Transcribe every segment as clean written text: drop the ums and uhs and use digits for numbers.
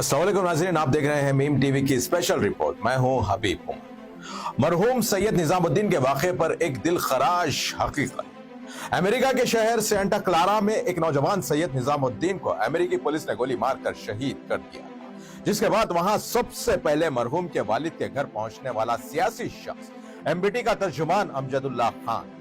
अस्सलाम वालेकुम नाज़रीन, आप देख रहे हैं मीम टीवी की स्पेशल रिपोर्ट। मैं हूं हबीब उमर। मरहूम सैयद निजामुद्दीन के वाक़े पर एक दिल खराश हकीकत। अमेरिका के शहर सेंटा क्लारा में एक नौजवान सैयद निजामुद्दीन को अमेरिकी पुलिस ने गोली मारकर शहीद कर दिया, जिसके बाद वहां सबसे पहले मरहूम के वालिद के घर पहुंचने वाला सियासी शख्स एमबीटी का तर्जुमान अमजदुल्लाह खान।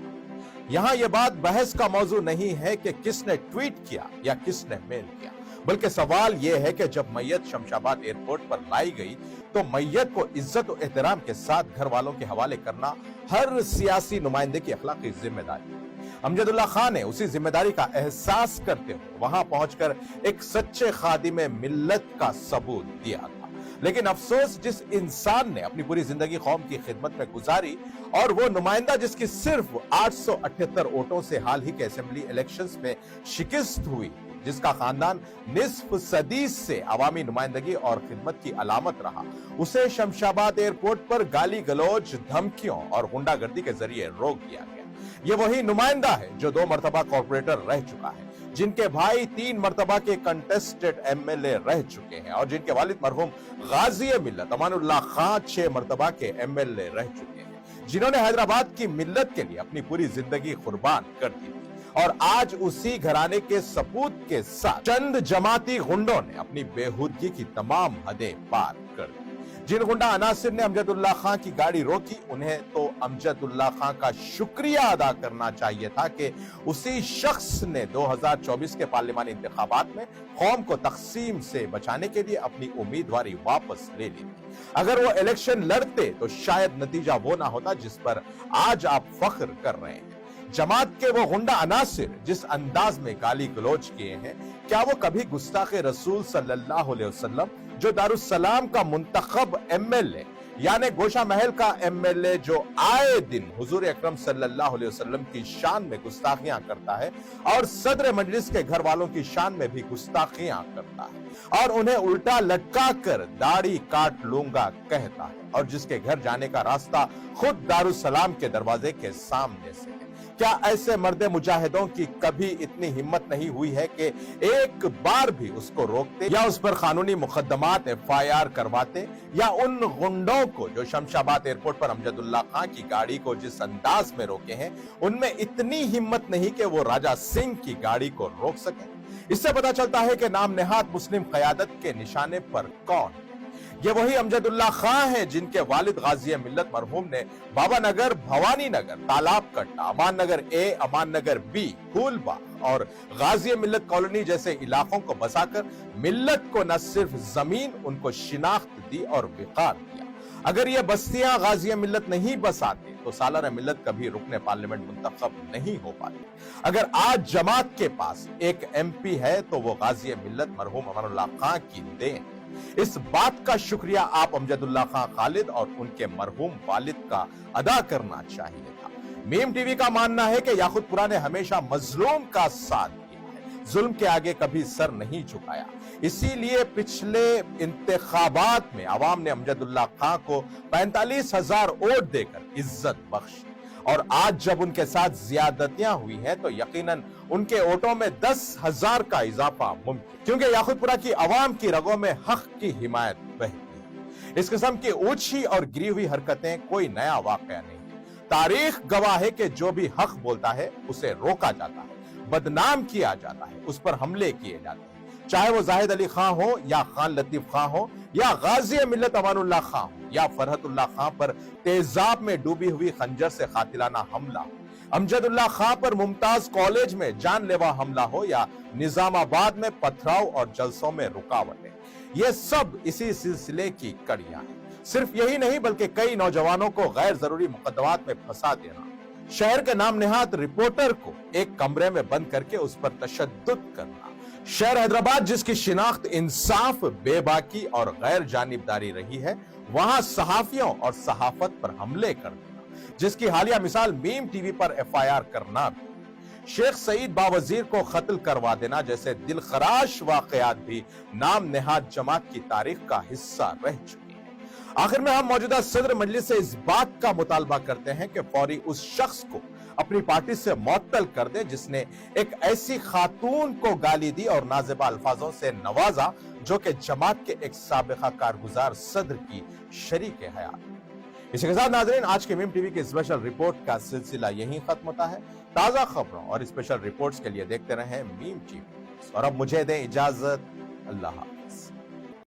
यहां यह बात बहस का मौजू नहीं है कि किसने ट्वीट किया या किसने मेल किया, बल्कि सवाल यह है कि जब मैयत शमशाबाद एयरपोर्ट पर लाई गई तो मैयत को इज्जत और एहतराम के साथ घर वालों के हवाले करना हर सियासी नुमाइंदे की अखलाकी जिम्मेदारी है। अमजदुल्लाह खान ने उसी जिम्मेदारी का एहसास करते हुए वहां पहुंचकर एक सच्चे खादिम मिल्लत का सबूत दिया था। लेकिन अफसोस, जिस इंसान ने अपनी पूरी जिंदगी कौम की खिदमत में गुजारी और वो नुमाइंदा जिसकी सिर्फ 878 वोटों से हाल ही के असेंबली इलेक्शंस में शिकस्त हुई, जिसका खानदान निस्फ सदी से अवामी नुमाइंदगी और खिदमत की अलामत रहा, उसे शमशाबाद एयरपोर्ट पर गाली गलौज, धमकियों और गुंडागर्दी के जरिए रोक दिया गया। ये वही नुमाइंदा है जो 2 मरतबा कॉर्पोरेटर रह चुका है, जिनके भाई 3 मरतबा के कंटेस्टेड एमएलए रह चुके हैं और जिनके वालिद मरहूम गाजी मिल्लत अमानुल्लाह खान 6 मरतबा के एमएलए रह चुके हैं, जिन्होंने हैदराबाद की मिल्लत के लिए अपनी पूरी जिंदगी कुर्बान कर दी। और आज उसी घराने के सपूत के साथ चंद जमाती गुंडों ने अपनी बेहूदगी की तमाम हदें पार कर दी। जिन गुंडा अनासिर ने अमजदुल्लाह खान की गाड़ी रोकी, उन्हें तो अमजदुल्लाह खान का शुक्रिया अदा करना चाहिए था कि उसी शख्स ने 2024 के पार्लिमानी इंतखाबात में कौम को तकसीम से बचाने के लिए अपनी उम्मीदवारी वापस ले ली थी। अगर वो इलेक्शन लड़ते तो शायद नतीजा वो ना होता जिस पर आज आप फख्र कर रहे हैं। जमात के वो गुंडा अनासिर जिस अंदाज में गाली गलौज किए हैं, क्या वो कभी गुस्ताखे रसूल सल्लल्लाहु अलैहि वसल्लम, जो दारुस्सलाम का मुंतखब एमएलए यानी गोशा महल का एमएलए, जो आए दिन हुजूर अकरम सल्लल्लाहु अलैहि वसल्लम की शान में गुस्ताखियां करता है और सदर मजलिस के घर वालों की शान में भी गुस्ताखियां करता है और उन्हें उल्टा लटका कर दाढ़ी काट लूंगा कहता है, और जिसके घर जाने का रास्ता खुद दारुस्सलाम के दरवाजे के सामने से है, क्या ऐसे मर्दे मुजाहिदों की कभी इतनी हिम्मत नहीं हुई है कि एक बार भी उसको रोकते या उस पर कानूनी मुकदमात एफआईआर करवाते, या उन गुंडों को जो शमशाबाद एयरपोर्ट पर अमजदुल्लाह खान की गाड़ी को जिस अंदाज में रोके हैं, उनमें इतनी हिम्मत नहीं कि वो राजा सिंह की गाड़ी को रोक सके। इससे पता चलता है कि नाम नेहाद मुस्लिम क़यादत के निशाने पर कौन। ये वही अमजदुल्लाह खान है जिनके वालिद गाजी मिल्लत मरहूम ने बाबा नगर, भवानी नगर, तालाब कट्टा, अमान नगर ए, अमान नगर बी, फूलबाग और गाजी मिल्लत कॉलोनी जैसे इलाकों को बसाकर मिल्लत को न सिर्फ जमीन, उनको शिनाख्त दी और विकार दिया। अगर ये बस्तियां गाजी मिल्लत नहीं बसाते तो सालाना मिल्लत कभी रुकने पार्लियामेंट मुंतखब नहीं हो पाती। अगर आज जमात के पास एक एमपी है तो वो गाजी मिल्लत मरहूम अमानुल्लाह खान की देन। इस बात का शुक्रिया आप अमजदुल्लाह खान खालिद और उनके मरहूम वालिद का अदा करना चाहिए था। मीम टीवी का मानना है कि याकूतपुरा ने हमेशा मजलूम का साथ दिया है, जुल्म के आगे कभी सर नहीं झुकाया। इसीलिए पिछले इंतखाबात में आवाम ने अमजदुल्लाह खान को 45,000 वोट देकर इज्जत बख्शी, और आज जब उनके साथ ज्यादतियां हुई हैं तो यकीनन उनके वोटों में 10,000 का इजाफा मुमकिन, क्योंकि याकूतपुरा की आवाम की रगों में हक की हिमायत बहती है। इस किस्म की ऊंची और गिरी हुई हरकतें कोई नया वाकया नहीं है। तारीख गवाह है कि जो भी हक बोलता है उसे रोका जाता है, बदनाम किया जाता है, उस पर हमले किए जाते हैं, चाहे वो जाहिद अली खान हो या खान लतीफ खान हो या गाजी मिल्लत अमानुल्लाह खान हो या फरहतुल्लाह खान पर तेजाब में डूबी हुई खंजर से कातिलाना हमला हो, अमजदुल्लाह खान पर मुमताज कॉलेज में जानलेवा हमला हो या निजामाबाद में पथराव और जलसों में रुकावटें, ये सब इसी सिलसिले की कड़ियां हैं। सिर्फ यही नहीं बल्कि कई नौजवानों को गैर जरूरी मुकदमात में फंसा देना, शहर के नाम नेहाद रिपोर्टर को एक कमरे में बंद करके उस पर तशद्दुद करना, शहर हैदराबाद जिसकी शिनाख्त इंसाफ, बेबाकी और गैर जानिबदारी रही है, वहां सहाफियों और सहाफत पर हमले कर देना, जिसकी हालिया मिसाल मीम टीवी पर एफआईआर करना भी, शेख सईद बावजीर को कत्ल करवा देना जैसे दिलखराश वाकयात भी नाम नेहाद जमात की तारीख का हिस्सा रह चुकी है। आखिर में हम मौजूदा सदर मजलिस से इस बात का मुतालबा करते हैं कि फौरी उस शख्स को अपनी पार्टी से मुअत्तल कर दे जिसने एक ऐसी खातून को गाली दी और नाज़िबा अल्फाजों से नवाजा जो कि जमात के एक साबिका कारगुजार सदर की शरीक हयात। इसी के साथ नाजरीन आज के मीम टीवी की स्पेशल रिपोर्ट का सिलसिला यहीं खत्म होता है। ताजा खबरों और स्पेशल रिपोर्ट्स के लिए देखते रहें मीम टीवी और अब मुझे दें इजाजत। अल्लाह हाफिज।